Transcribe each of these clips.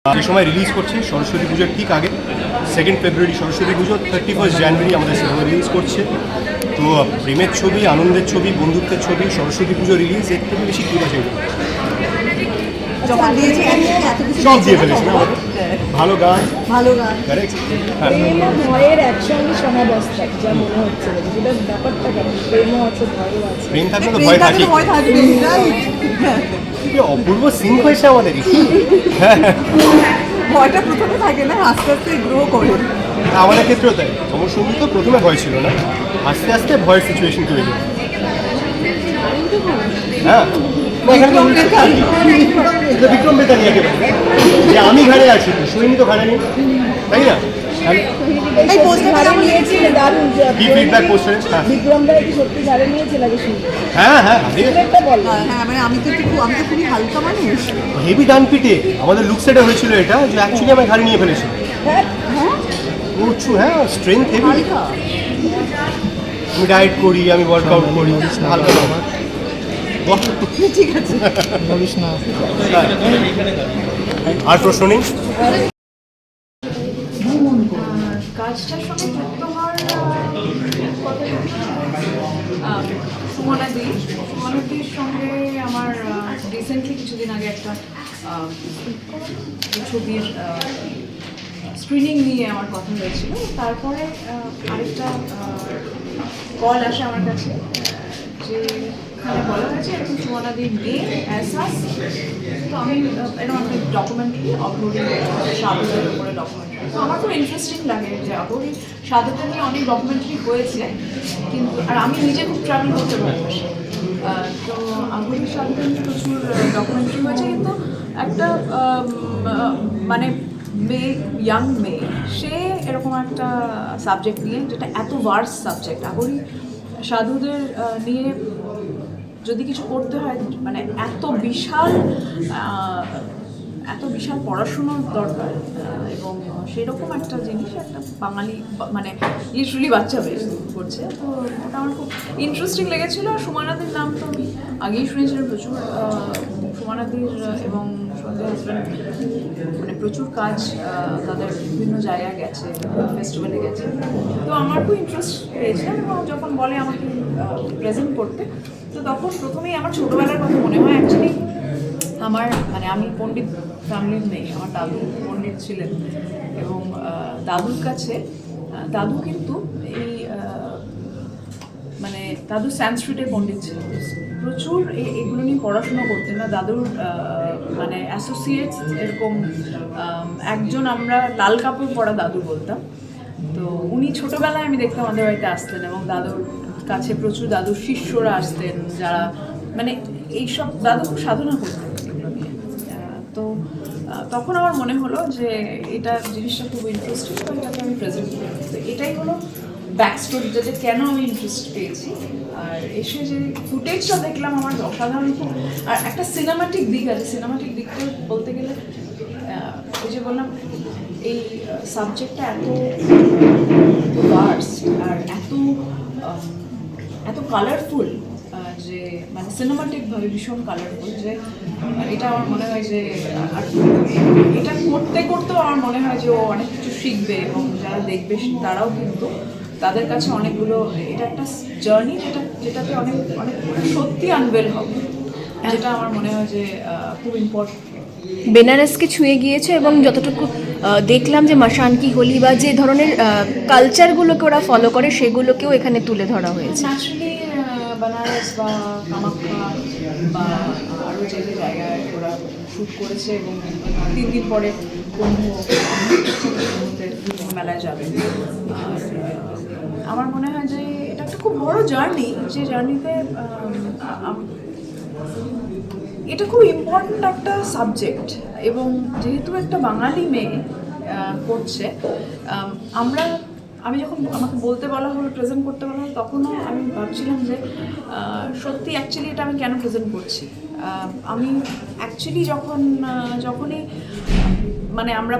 যে সময় রিলিজ করছে সরস্বতী পুজোর ঠিক আগে 2 ফেব্রুয়ারি সরস্বতী পুজো, 31 জানুয়ারি আমাদের সিনেমা রিলিজ করছে। তো প্রেমের ছবি, আনন্দের ছবি, বন্ধুত্বের ছবি, সরস্বতী পুজো রিলিজ, এর থেকে বেশি কী আছে? সব দিয়ে ফেলেছি না আমাদের। ভালো গান, কারেক্ট। ভয়ের একসঙ্গে সমাবস্থা যা মনে হচ্ছে, যেটা ব্যাপারটা কেমন, প্রেমও আছে, ভয়ও আছে। প্রেম থাকলে তো ভয় থাকে। অপূর্ব সিং হয়েছে আমাদের। ভয়টা প্রথমে থাকে না, আস্তে আস্তে গ্রো করে। আমাদের ক্ষেত্রেও তাই। অমর সঙ্গীত প্রথমে ভয় ছিল না, আস্তে আস্তে ভয়ের সিচুয়েশন তৈরি হয়। হ্যাঁ, বিক্রম বেতানিয়াকে যে আমি ঘাড়ে আছি, শুনিনি তো ঘাড়ে নেই, তাই না? কি ফিডব্যাক পোস্টারে? বিক্রম দা কি সত্যি ঘাড়ে নিয়েছে লাগে শুনি? হ্যাঁ, মানে আমি তো খুবই হালকা মানুষ। হেভি ডান পিটে আমাদের লুক সেটে হয়েছিল এটা, যে অ্যাকচুয়ালি আমি ঘাড়ে নিয়ে ফেলেছি। প্রচুর, হ্যাঁ, স্ট্রেংথ হেভি। আমি ডায়েট করি, আমি ওয়ার্কআউট করি, হালকা আমার। ঠিক আছে, বলিস না। আর প্রশ্ন নেই। কাজটার সঙ্গে যুক্ত হওয়ার সুমনাদির সঙ্গে আমার রিসেন্টলি কিছুদিন আগে একটা ছবির স্ক্রিনিং নিয়ে আমার কথা হয়েছিল। তারপরে আরেকটা কল আসে আমার কাছে, যে বলা হয়েছে এখন সুমনাদির মেয়ে অ্যাসাস। তো আমি এরকম একটা ডকুমেন্টারি, অঘোরী সাধুদের উপরে ডকুমেন্টারি। তো আমার খুব ইন্টারেস্টিং লাগে যে অঘোরী সাধুদের নিয়ে অনেক ডকুমেন্টারি হয়েছে, কিন্তু আর আমি নিজে খুব ট্রাভেল করতে ভালোবাসি। তো অঘোরী সাধুদের নিয়ে প্রচুর ডকুমেন্টারি হয়েছে, কিন্তু একটা মানে মেয়ে, ইয়াং মেয়ে, সে এরকম একটা সাবজেক্ট নিয়ে, যেটা এত ভার্স সাবজেক্ট, অঘোরী সাধুদের নিয়ে যদি কিছু করতে হয়, মানে এত বিশাল পড়াশুনোর দরকার, এবং সেরকম একটা জিনিস একটা বাঙালি মানে লিটারালি বাচ্চা বেশ করছে। তো ওটা আমার খুব ইন্টারেস্টিং লেগেছিলো। আর সুমনাদির নাম তো আমি আগেই শুনেছিলাম প্রচুর। সুমনাদির এবং সুমনাদির হাজব্যান্ড মানে প্রচুর কাজ তাদের বিভিন্ন জায়গায় গেছে, ফেস্টিভ্যালে গেছে। তো আমার খুব ইন্টারেস্ট পেয়েছিলাম, এবং যখন বলে আমাকে প্রেজেন্ট করতে, তো তখন প্রথমেই আমার ছোটোবেলার কথা মনে হয়। অ্যাকচুয়ালি আমার মানে আমি পণ্ডিত ফ্যামিলির মেয়ে, আমার দাদু পণ্ডিত ছিলেন, এবং দাদুর কাছে দাদু কিন্তু এই মানে দাদু সংস্কৃতের পণ্ডিত ছিলেন, প্রচুর এগুলো নিয়ে পড়াশোনা করতেন না। দাদুর মানে অ্যাসোসিয়েটস এরকম একজন আমরা লাল কাপড় পরা দাদু বলতাম। তো উনি ছোটোবেলায় আমি দেখতাম আমাদের বাড়িতে আসতেন, এবং দাদুর কাছে প্রচুর দাদুর শিষ্যরা আসতেন, যারা মানে এইসব দাদু খুব সাধনা করতেন এগুলো নিয়ে। তো তখন আমার মনে হলো যে এটা জিনিসটা খুব ইন্টারেস্টিং, তো এটাকে আমি প্রেজেন্ট করি। তো এটাই হলো ব্যাক স্টোরিটা, যে কেন আমি ইন্টারেস্ট পেয়েছি। আর এসে যে ফুটেজটা দেখলাম আমার অসাধারণ খুব। আর একটা সিনেমাটিক দিক আছে, সিনেমাটিক দিকটা বলতে গেলে ওই যে বললাম, এই সাবজেক্টটা এত ভার্স্ট আর এত কালারফুল, যে মানে সিনেমাটিকভাবে ভীষণ কালারফুল, যে এটা আমার মনে হয় যে আর এটা করতে করতেও আমার মনে হয় যে ও অনেক কিছু শিখবে, এবং যারা দেখবে তারাও কিন্তু তাদের কাছে অনেকগুলো, এটা একটা জার্নি যেটাতে অনেক সত্যি আনভেল হবে, যেটা আমার মনে হয় যে খুব ইম্পর্টেন্ট। বেনারসকে ছুঁয়ে গিয়েছে, এবং যতটুকু দেখলাম যে মাসান কি হোলি বা যে ধরনের কালচারগুলোকে ওরা ফলো করে, সেগুলোকেও এখানে তুলে ধরা হয়েছে। ন্যাচারালি বেনারস বা কামাখ্যা বা আরও যে জায়গায় ওরা শ্যুট করেছে, এবং 3 দিন পরে কুম্ভ মেলায় যাবে। আর আমার মনে হয় যে এটা একটা খুব বড় জার্নি, যে জার্নিতে এটা খুব ইম্পর্ট্যান্ট একটা সাবজেক্ট, এবং যেহেতু একটা বাঙালি মেয়ে করছে, আমি যখন আমাকে বলতে বলা হলো, প্রেজেন্ট করতে বলা হলো, তখনও আমি ভাবছিলাম যে সত্যি অ্যাকচুয়ালি এটা আমি কেন প্রেজেন্ট করছি। আমি অ্যাকচুয়ালি যখনই মানে আমরা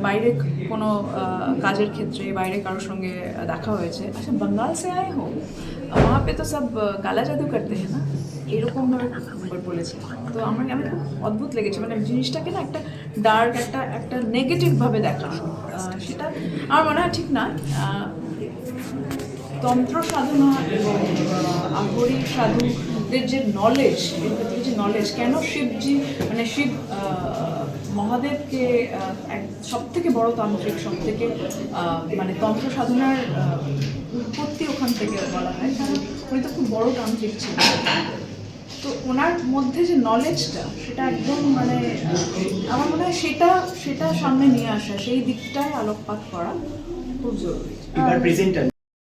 বাইরে কোনো কাজের ক্ষেত্রে বাইরে কারোর সঙ্গে দেখা হয়েছে, আচ্ছা বাঙ্গাল সে আয়ে হো, वहाँ पे तो सब काला जादू करते हैं ना, এরকমভাবে বলেছে। তো আমি খুব অদ্ভুত লেগেছে, মানে জিনিসটাকে না একটা ডার্ক একটা নেগেটিভভাবে দেখানো, সেটা আমার মনে হয় ঠিক না। তন্ত্র সাধনা এবং আঘরি সাধুদের যে নলেজ, এর ভেতরে যে নলেজ, কেন শিবজি মানে শিব মহাদেবকে সব থেকে বড় তান্ত্রিক, সব থেকে মানে তন্ত্র সাধনার উৎপত্তি ওখান থেকে বলা হয়, কারণ উনি তো খুব বড় তান্ত্রিক ছিলেন। তো ওনার মধ্যে যে নলেজটা, সেটা একদম মানে আমার মনে হয় সেটা সামনে নিয়ে আসা, সেই দিকটায় আলোকপাত করা খুব জরুরি। এবার প্রেজেন্টার